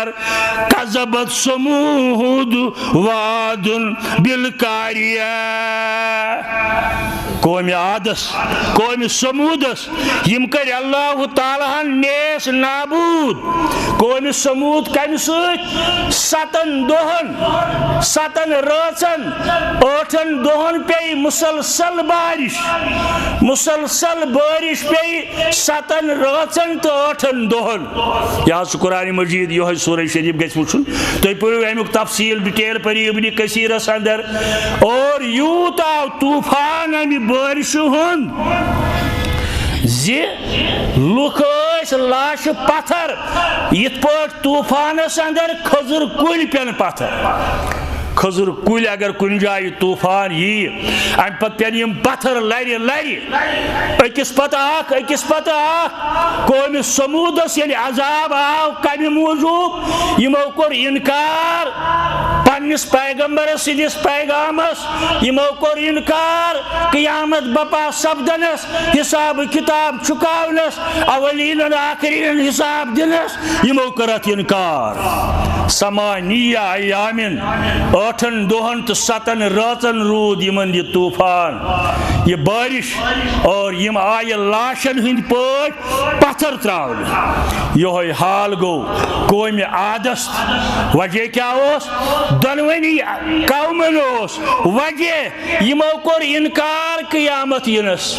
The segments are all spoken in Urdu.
اندر کذبت سمود وعاد بالقاریہ قوم عادس قوم سمودس یم کر اللہ تعالیٰ نیس نابود قوم سمود کم سۭتۍ 7 دۄہن 7 رٲژن 8 دۄہن پے مسلسل بارش پے 7 رٲژن تو 8 دۄہن یہ قرآن مجید یہ سورہ شریف گژھِ وٕچھُن تُہۍ پٔرِو امیُک تفصیل ڈِٹیل پٔرِو ابن کثیرس اندر اور یوٗت آو طوفان امہِ بارشہِ ہُنٛد زِ لُکھ ٲسۍ لاشہِ پتھر یِتھ پٲٹھۍ طوفانس اندر کھٔزٕر کُلۍ پٮ۪ن پتھر کھٔزٕر کُلۍ اگر کُنہِ جایہِ طوفان ییہِ امہِ پتہٕ پٮ۪ن یِم پتھر لرِ أکِس پتہٕ اکھ قومِ سموٗدس ییٚلہِ عذاب آو کمہِ موٗجوٗب یِمو کوٚر انکار پننس پیغمبرس سٕنٛدِس پیغامس یِمو کوٚر انکار قیامت بپا سپدنس حساب کتاب چُکاونس اولین آخرین حساب دِنس یِمو کٔر اتھ انکار سمانیہ ایامن 8 دۄہن تہٕ 7 رٲژن روٗد یِمن یہِ طوفان یہِ بارش اور یِم آیہِ لاشن ہٕنٛدۍ پٲٹھۍ پتھر تراونہٕ یِہوے حال گوٚو قومِ عادس وجہ کیاہ اوس دۄنوٕنی قومن اوس وجہ یِمو کوٚر انکار قیامت یِنس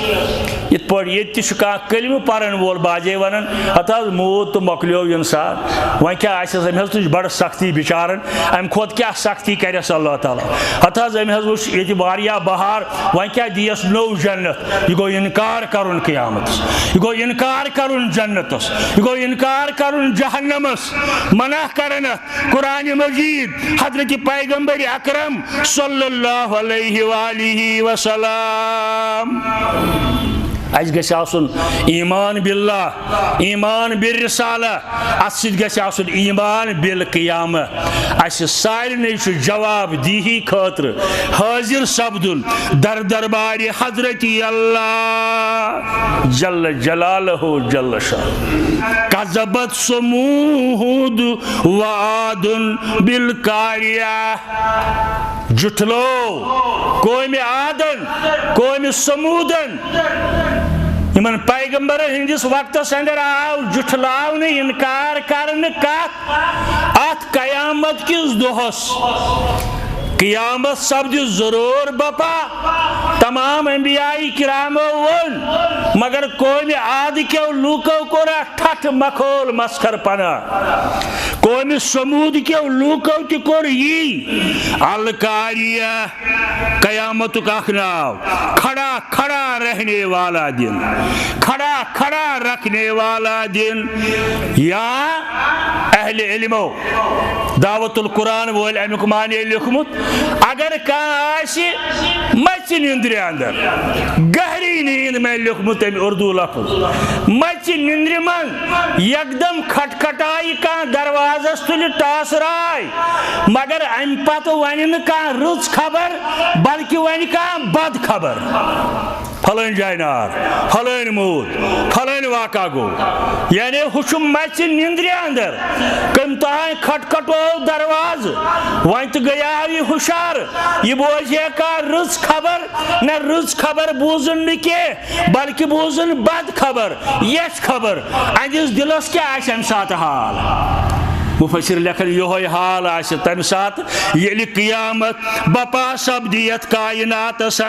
یِتھ پٲٹھۍ ییٚتہِ تہِ چھُ کانٛہہ کلمہٕ پرن وول باجے ونان ہتھ حظ موٗد تہٕ مۄکلیو انسان وۄنۍ کیاہ آسٮ۪س أمۍ حظ تُج بڑٕ سختی بِچارن امہِ کھۄتہٕ کیاہ سختی کرٮ۪س اللہ تعالیٰ ہتھ حظ أمۍ حظ وٕچھ ییٚتہِ واریاہ بہار وۄنۍ کیاہ دِیس نوٚو جنت یہِ گوٚو انکار کرُن قیامتس یہِ گوٚو انکار کرُن جنتس یہِ گوٚو انکار کرُن جہنمس منع کرن اتھ قرآن مجید حضرت پیغمبر اکرم صلی اللہ علیہ وآلہ وسلم اس گژھِ آسُن ایمان باللہ ایمان بالرسالہ اتھ سۭتۍ گژھِ آسُن ایمان بالقیامہ اسہِ سارنٕے چھُ جواب دیہی خٲطرٕ حٲضر سپدُن در دربارِ حضرت اللہ جل جلالہ جل شانہ کذبت سمود وعاد بالقاریہ جُٹھلو قومِ عادن قومِ سمودن یمن پیغمبرن ہندس وقتس اندر آو جُٹھلاونہٕ انکار کرنہٕ کتھ اتھ قیامت کس دۄہس قیامت سپدِ ضرور بپا تمام انبیاء کرامو ون مگر قومِ عاد کیو لوکو کوٚر اتھ ٹھٹھ مخول مسخر پنا قومِ سمود کیو لوکو تہِ کوٚر یی القاریہ قیامتُک اکھ ناو کھڑا کھڑا رہنے والا دن کھڑا کھڑا رکھنے والا دن یا اہل علمو دعوت القرآن وول امیُک معنی لیوکھمُت اگر کانٛہہ آسہِ مژِ نِندرِ اندر گہری نیند میں لیوکھمُت أمۍ اردو لفظ مژِ نِندرِ منٛز یکدم کھٹکھٹایہِ کانٛہہ دروازس تُلہِ ٹاسراے مگر امہِ پتہٕ ونہِ نہٕ کانٛہہ رٕژ خبر بلکہِ ونہِ کانٛہہ بد خبر پھلٲنۍ جایہِ نار پھلٲنۍ موٗد پھلٲنۍ واقعہ گوٚو یعنی ہُہ چھُ مژِ نِندرِ اندر کٔمۍ تانۍ کھٹکھٹو دروازٕ وۄنۍ تہٕ گٔیاو یہِ ہُشار یہِ بوزِ ہے کانٛہہ رٕژ خبر نہ رٕژ خبر بوٗزُن نہٕ کینٛہہ بلکہِ بوٗزُن بد خبر یژھ خبر اہندِس دِلس کیاہ آسہِ امہِ ساتہٕ حال مفسر لیکھن یہوے حال آسہِ تمہِ ساتہٕ ییٚلہِ قیامت بپا سپدِ یتھ کائناتس